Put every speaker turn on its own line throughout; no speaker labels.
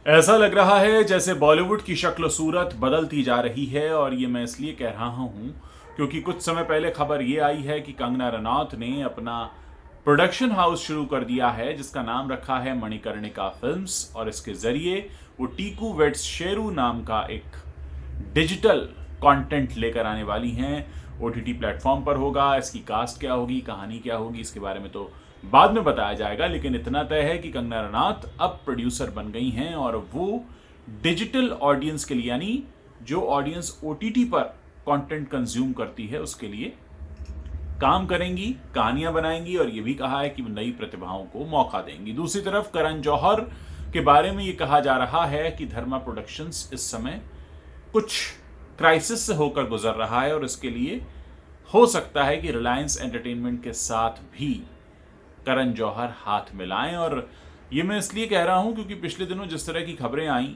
ऐसा लग रहा है जैसे बॉलीवुड की शक्ल सूरत बदलती जा रही है, और ये मैं इसलिए कह रहा हूँ क्योंकि कुछ समय पहले खबर ये आई है कि कंगना रनौत ने अपना प्रोडक्शन हाउस शुरू कर दिया है जिसका नाम रखा है मणिकर्णिका फिल्म्स, और इसके जरिए वो टीकू वेड्स शेरू नाम का एक डिजिटल कंटेंट लेकर आने वाली हैं। ओटीटी प्लेटफॉर्म पर होगा। इसकी कास्ट क्या होगी, कहानी क्या होगी, इसके बारे में तो बाद में बताया जाएगा, लेकिन इतना तय है कि कंगना रनौत अब प्रोड्यूसर बन गई हैं और वो डिजिटल ऑडियंस के लिए, यानी जो ऑडियंस ओटीटी पर कंटेंट कंज्यूम करती है उसके लिए काम करेंगी, कहानियां बनाएंगी, और ये भी कहा है कि वो नई प्रतिभाओं को मौका देंगी। दूसरी तरफ करण जौहर के बारे में ये कहा जा रहा है कि धर्मा प्रोडक्शंस इस समय कुछ क्राइसिस से होकर गुजर रहा है और इसके लिए हो सकता है कि रिलायंस एंटरटेनमेंट के साथ भी करण जौहर हाथ मिलाएं। और ये मैं इसलिए कह रहा हूं क्योंकि पिछले दिनों जिस तरह की खबरें आई,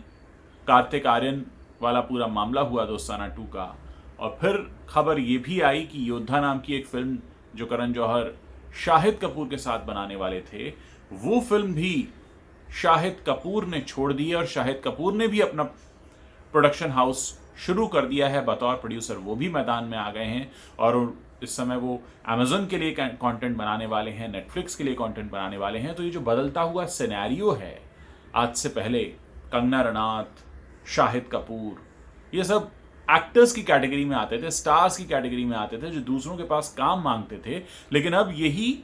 कार्तिक आर्यन वाला पूरा मामला हुआ दोस्ताना 2 का, और फिर खबर ये भी आई कि योद्धा नाम की एक फिल्म जो करण जौहर शाहिद कपूर के साथ बनाने वाले थे, वो फिल्म भी शाहिद कपूर ने छोड़ दी है और शाहिद कपूर ने भी अपना प्रोडक्शन हाउस शुरू कर दिया है बतौर प्रोड्यूसर। वो भी मैदान में आ गए हैं और इस समय वो अमेजन के लिए कंटेंट बनाने वाले हैं, नेटफ्लिक्स के लिए कंटेंट बनाने वाले हैं। तो ये जो बदलता हुआ सिनेरियो है, आज से पहले कंगना रनौत, शाहिद कपूर, ये सब एक्टर्स की कैटेगरी में आते थे, स्टार्स की कैटेगरी में आते थे जो दूसरों के पास काम मांगते थे, लेकिन अब यही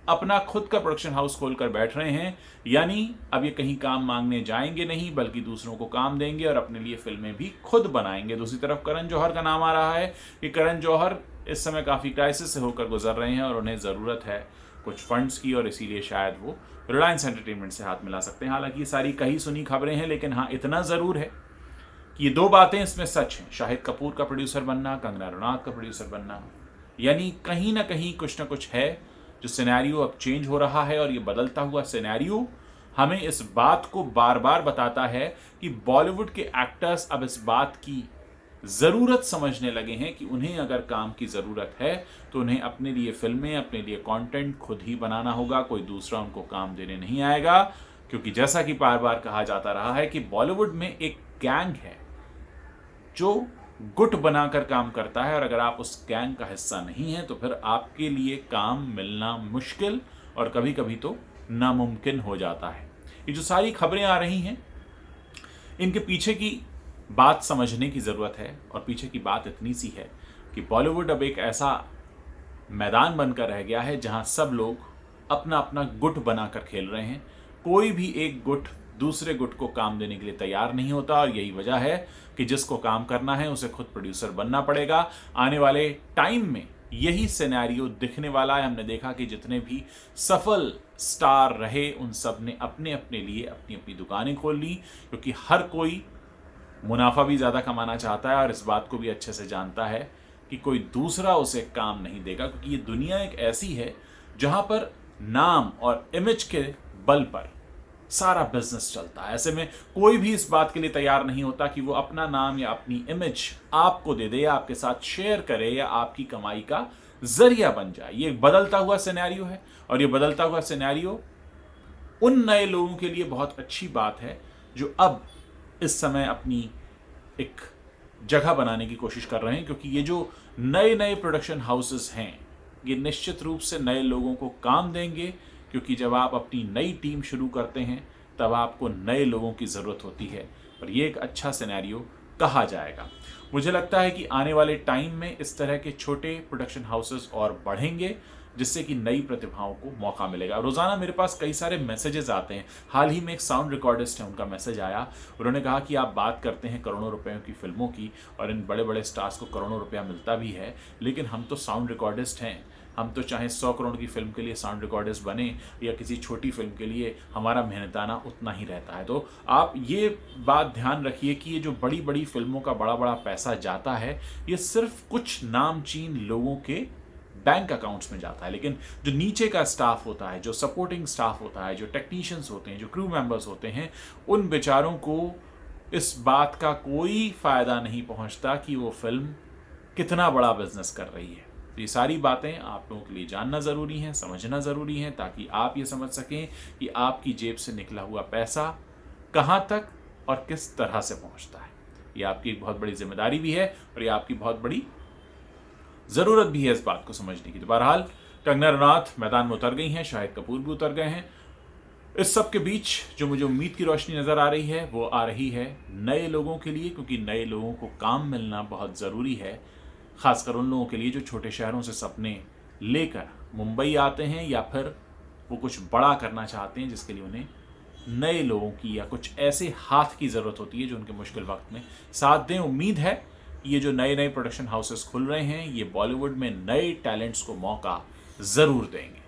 अपना खुद का प्रोडक्शन हाउस खोलकर बैठ रहे हैं। यानी अब ये कहीं काम मांगने जाएंगे नहीं, बल्कि दूसरों को काम देंगे और अपने लिए फिल्में भी खुद बनाएंगे। दूसरी तरफ करण जौहर का नाम आ रहा है कि करण जौहर इस समय काफ़ी क्राइसिस से होकर गुजर रहे हैं और उन्हें ज़रूरत है कुछ फंड्स की, और इसीलिए शायद वो रिलायंस एंटरटेनमेंट से हाथ मिला सकते हैं। हालांकि ये सारी कही सुनी खबरें हैं, लेकिन हाँ इतना ज़रूर है कि ये 2 बातें इसमें सच हैं। शाहिद कपूर का प्रोड्यूसर बनना, कंगना रनौत का प्रोड्यूसर बनना, यानी कहीं ना कहीं कुछ ना कुछ है। जो सिनेरियो अब चेंज हो रहा है और ये बदलता हुआ सिनेरियो हमें इस बात को बार बार बताता है कि बॉलीवुड के एक्टर्स अब इस बात की ज़रूरत समझने लगे हैं कि उन्हें अगर काम की ज़रूरत है तो उन्हें अपने लिए फिल्में, अपने लिए कंटेंट खुद ही बनाना होगा। कोई दूसरा उनको काम देने नहीं आएगा, क्योंकि जैसा कि बार बार कहा जाता रहा है कि बॉलीवुड में एक गैंग है जो गुट बनाकर काम करता है, और अगर आप उस गैंग का हिस्सा नहीं हैं तो फिर आपके लिए काम मिलना मुश्किल और कभी कभी तो नामुमकिन हो जाता है। ये जो सारी खबरें आ रही हैं, इनके पीछे की बात समझने की ज़रूरत है, और पीछे की बात इतनी सी है कि बॉलीवुड अब एक ऐसा मैदान बनकर रह गया है जहां सब लोग अपना अपना गुट बनाकर खेल रहे हैं। कोई भी एक गुट दूसरे गुट को काम देने के लिए तैयार नहीं होता, और यही वजह है कि जिसको काम करना है उसे खुद प्रोड्यूसर बनना पड़ेगा। आने वाले टाइम में यही सिनेरियो दिखने वाला है। हमने देखा कि जितने भी सफल स्टार रहे उन सब ने अपने अपने लिए अपनी अपनी दुकानें खोल ली, क्योंकि हर कोई मुनाफा भी ज़्यादा कमाना चाहता है और इस बात को भी अच्छे से जानता है कि कोई दूसरा उसे काम नहीं देगा, क्योंकि ये दुनिया एक ऐसी है जहाँ पर नाम और इमेज के बल पर सारा बिजनेस चलता है। ऐसे में कोई भी इस बात के लिए तैयार नहीं होता कि वो अपना नाम या अपनी इमेज आपको दे दे, या आपके साथ शेयर करे, या आपकी कमाई का जरिया बन जाए। ये बदलता हुआ सिनेरियो है, और ये बदलता हुआ सिनेरियो उन नए लोगों के लिए बहुत अच्छी बात है जो अब इस समय अपनी एक जगह बनाने की कोशिश कर रहे हैं, क्योंकि ये जो नए नए प्रोडक्शन हाउसेस हैं ये निश्चित रूप से नए लोगों को काम देंगे, क्योंकि जब आप अपनी नई टीम शुरू करते हैं तब आपको नए लोगों की ज़रूरत होती है, और ये एक अच्छा सिनेरियो कहा जाएगा। मुझे लगता है कि आने वाले टाइम में इस तरह के छोटे प्रोडक्शन हाउसेस और बढ़ेंगे, जिससे कि नई प्रतिभाओं को मौका मिलेगा। रोज़ाना मेरे पास कई सारे मैसेजेस आते हैं। हाल ही में एक साउंड रिकॉर्डिस्ट है, उनका मैसेज आया। उन्होंने कहा कि आप बात करते हैं करोड़ों रुपयों की फिल्मों की, और इन बड़े बड़े स्टार्स को करोड़ों रुपया मिलता भी है, लेकिन हम तो साउंड रिकॉर्डिस्ट हैं। हम तो चाहे 100 करोड़ की फिल्म के लिए साउंड रिकॉर्डिस्ट बने या किसी छोटी फिल्म के लिए, हमारा मेहनताना उतना ही रहता है। तो आप ये बात ध्यान रखिए कि ये जो बड़ी बड़ी फिल्मों का बड़ा बड़ा पैसा जाता है, ये सिर्फ कुछ नामचीन लोगों के बैंक अकाउंट्स में जाता है, लेकिन जो नीचे का स्टाफ होता है, जो सपोर्टिंग स्टाफ होता है, जो टेक्नीशियंस होते हैं, जो क्रू मेंबर्स होते हैं, उन बेचारों को इस बात का कोई फ़ायदा नहीं पहुंचता कि वो फिल्म कितना बड़ा बिजनेस कर रही है। तो ये सारी बातें आप लोगों के लिए जानना ज़रूरी हैं, समझना ज़रूरी है, ताकि आप ये समझ सकें कि आपकी जेब से निकला हुआ पैसा कहाँ तक और किस तरह से पहुंचता है। ये आपकी एक बहुत बड़ी जिम्मेदारी भी है और ये आपकी बहुत बड़ी ज़रूरत भी है इस बात को समझने की। तो बहरहाल कंगना रनौत मैदान में उतर गई हैं, शाहिद कपूर भी उतर गए हैं। इस सब के बीच जो मुझे उम्मीद की रोशनी नज़र आ रही है वो आ रही है नए लोगों के लिए, क्योंकि नए लोगों को काम मिलना बहुत ज़रूरी है, ख़ासकर उन लोगों के लिए जो छोटे शहरों से सपने लेकर मुंबई आते हैं या फिर वो कुछ बड़ा करना चाहते हैं जिसके लिए उन्हें नए लोगों की या कुछ ऐसे हाथ की ज़रूरत होती है जो उनके मुश्किल वक्त में साथ दें। उम्मीद है कि ये जो नए नए प्रोडक्शन हाउसेस खुल रहे हैं ये बॉलीवुड में नए टैलेंट्स को मौका ज़रूर देंगे।